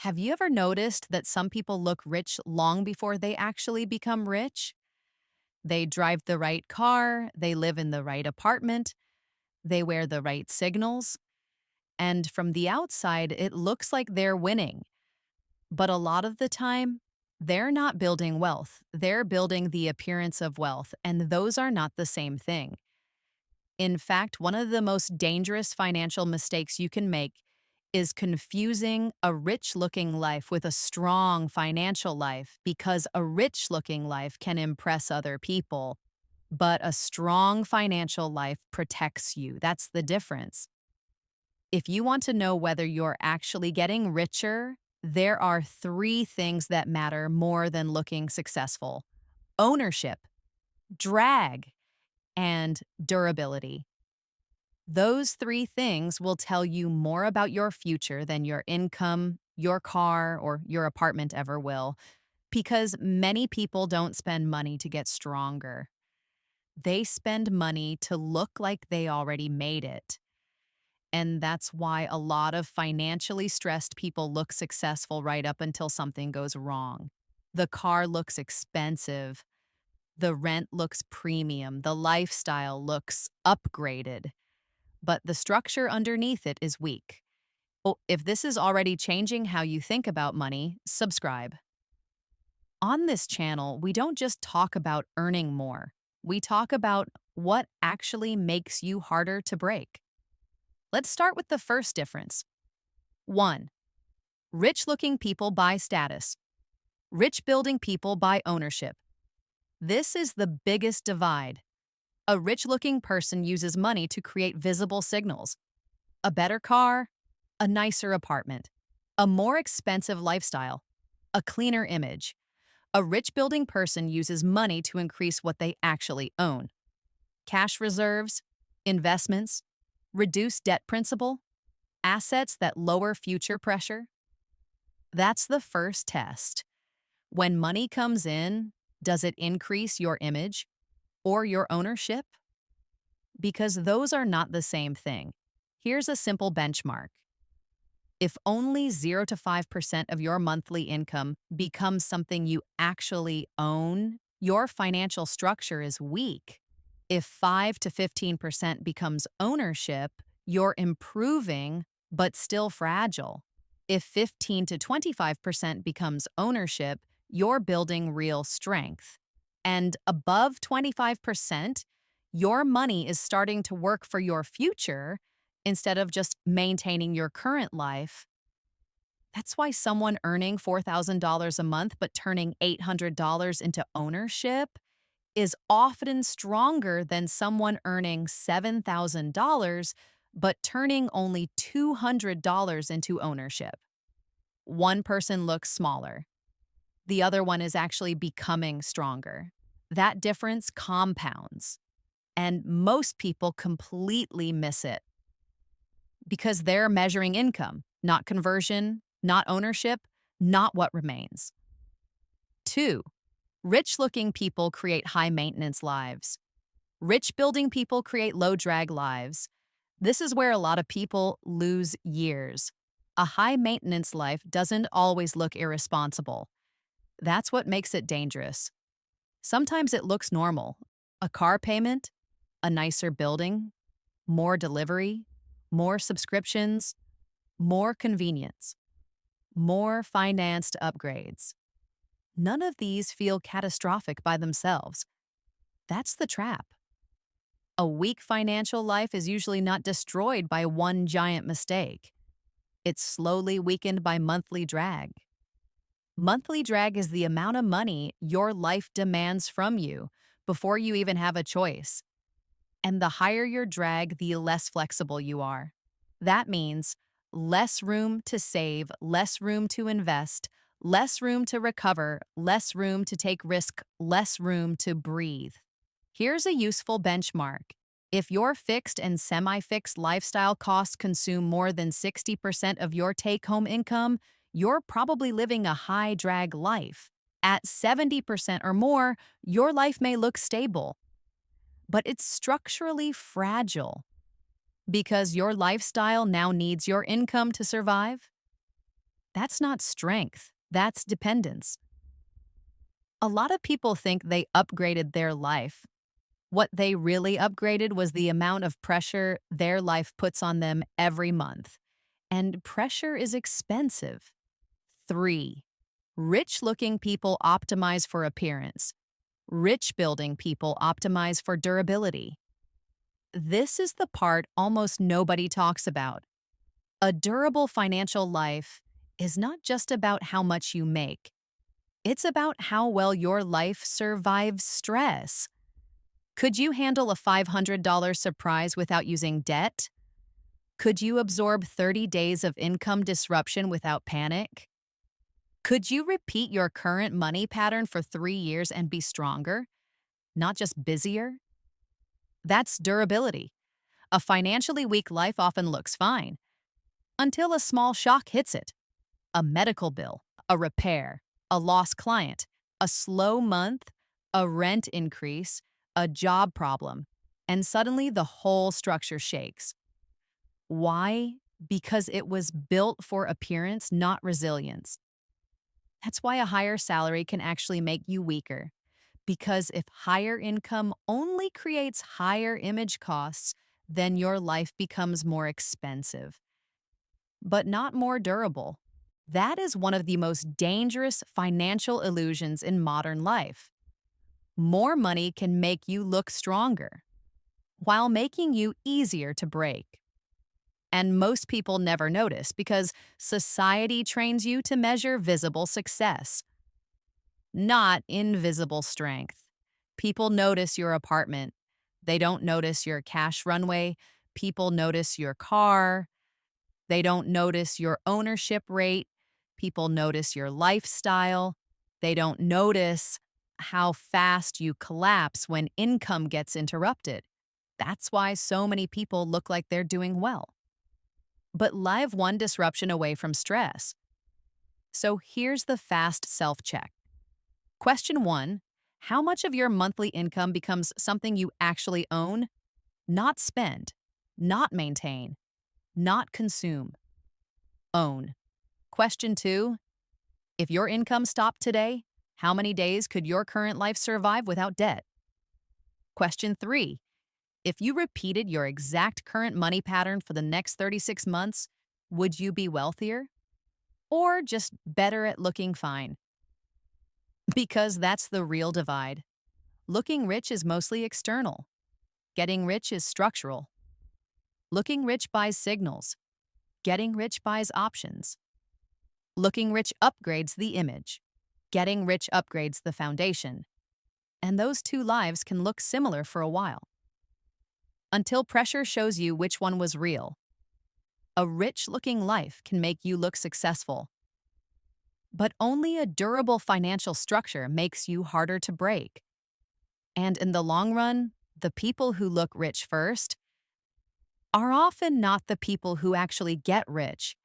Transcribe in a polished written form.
Have you ever noticed that some people look rich long before they actually become rich? They drive the right car, they live in the right apartment, they wear the right signals, and from the outside, it looks like they're winning. But a lot of the time, they're not building wealth. They're building the appearance of wealth, and those are not the same thing. In fact, one of the most dangerous financial mistakes you can make is confusing a rich looking life with a strong financial life because a rich looking life can impress other people, but a strong financial life protects you. That's the difference. If you want to know whether you're actually getting richer, there are three things that matter more than looking successful: ownership, drag, and durability. Those three things will tell you more about your future than your income, your car, or your apartment ever will, because many people don't spend money to get stronger. They spend money to look like they already made it. And that's why a lot of financially stressed people look successful right up until something goes wrong. The car looks expensive, the rent looks premium, the lifestyle looks upgraded, but the structure underneath it is weak. Oh, if this is already changing how you think about money, subscribe. On this channel, we don't just talk about earning more. We talk about what actually makes you harder to break. Let's start with the first difference. 1. Rich-looking people buy status. Rich-building people buy ownership. This is the biggest divide. A rich-looking person uses money to create visible signals: a better car, a nicer apartment, a more expensive lifestyle, a cleaner image. A rich building person uses money to increase what they actually own: cash reserves, investments, reduced debt principal, assets that lower future pressure. That's the first test. When money comes in, does it increase your image or your ownership? Because those are not the same thing. Here's a simple benchmark. If only 0 to 5% of your monthly income becomes something you actually own, your financial structure is weak. If 5 to 15% becomes ownership, you're improving but still fragile. If 15 to 25% becomes ownership, you're building real strength. And above 25%, your money is starting to work for your future instead of just maintaining your current life. That's why someone earning $4,000 a month but turning $800 into ownership is often stronger than someone earning $7,000 but turning only $200 into ownership. One person looks smaller. The other one is actually becoming stronger. That difference compounds, and most people completely miss it because they're measuring income, not conversion, not ownership, not what remains. 2. Rich-looking people create high-maintenance lives. Rich-building people create low-drag lives. This is where a lot of people lose years. A high-maintenance life doesn't always look irresponsible. That's what makes it dangerous. Sometimes it looks normal: a car payment, a nicer building, more delivery, more subscriptions, more convenience, more financed upgrades. None of these feel catastrophic by themselves. That's the trap. A weak financial life is usually not destroyed by one giant mistake. It's slowly weakened by monthly drag. Monthly drag is the amount of money your life demands from you before you even have a choice. And the higher your drag, the less flexible you are. That means less room to save, less room to invest, less room to recover, less room to take risk, less room to breathe. Here's a useful benchmark. If your fixed and semi-fixed lifestyle costs consume more than 60% of your take-home income, you're probably living a high-drag life. At 70% or more, your life may look stable, but it's structurally fragile because your lifestyle now needs your income to survive. That's not strength, that's dependence. A lot of people think they upgraded their life. What they really upgraded was the amount of pressure their life puts on them every month. And pressure is expensive. 3. Rich looking people optimize for appearance. Rich building people optimize for durability. This is the part almost nobody talks about. A durable financial life is not just about how much you make. It's about how well your life survives stress. Could you handle a $500 surprise without using debt? Could you absorb 30 days of income disruption without panic? Could you repeat your current money pattern for 3 years and be stronger, not just busier? That's durability. A financially weak life often looks fine until a small shock hits it. A medical bill, a repair, a lost client, a slow month, a rent increase, a job problem, and suddenly the whole structure shakes. Why? Because it was built for appearance, not resilience. That's why a higher salary can actually make you weaker. Because if higher income only creates higher image costs, then your life becomes more expensive, but not more durable. That is one of the most dangerous financial illusions in modern life. More money can make you look stronger, while making you easier to break. And most people never notice because society trains you to measure visible success, not invisible strength. People notice your apartment. They don't notice your cash runway. People notice your car. They don't notice your ownership rate. People notice your lifestyle. They don't notice how fast you collapse when income gets interrupted. That's why so many people look like they're doing well, but live one disruption away from stress. So here's the fast self-check. Question 1. How much of your monthly income becomes something you actually own, not spend, not maintain, not consume? Own. Question 2. If your income stopped today, how many days could your current life survive without debt? Question 3. If you repeated your exact current money pattern for the next 36 months, would you be wealthier? Or just better at looking fine? Because that's the real divide. Looking rich is mostly external. Getting rich is structural. Looking rich buys signals. Getting rich buys options. Looking rich upgrades the image. Getting rich upgrades the foundation. And those two lives can look similar for a while, until pressure shows you which one was real. A rich-looking life can make you look successful, but only a durable financial structure makes you harder to break. And in the long run, the people who look rich first are often not the people who actually get rich.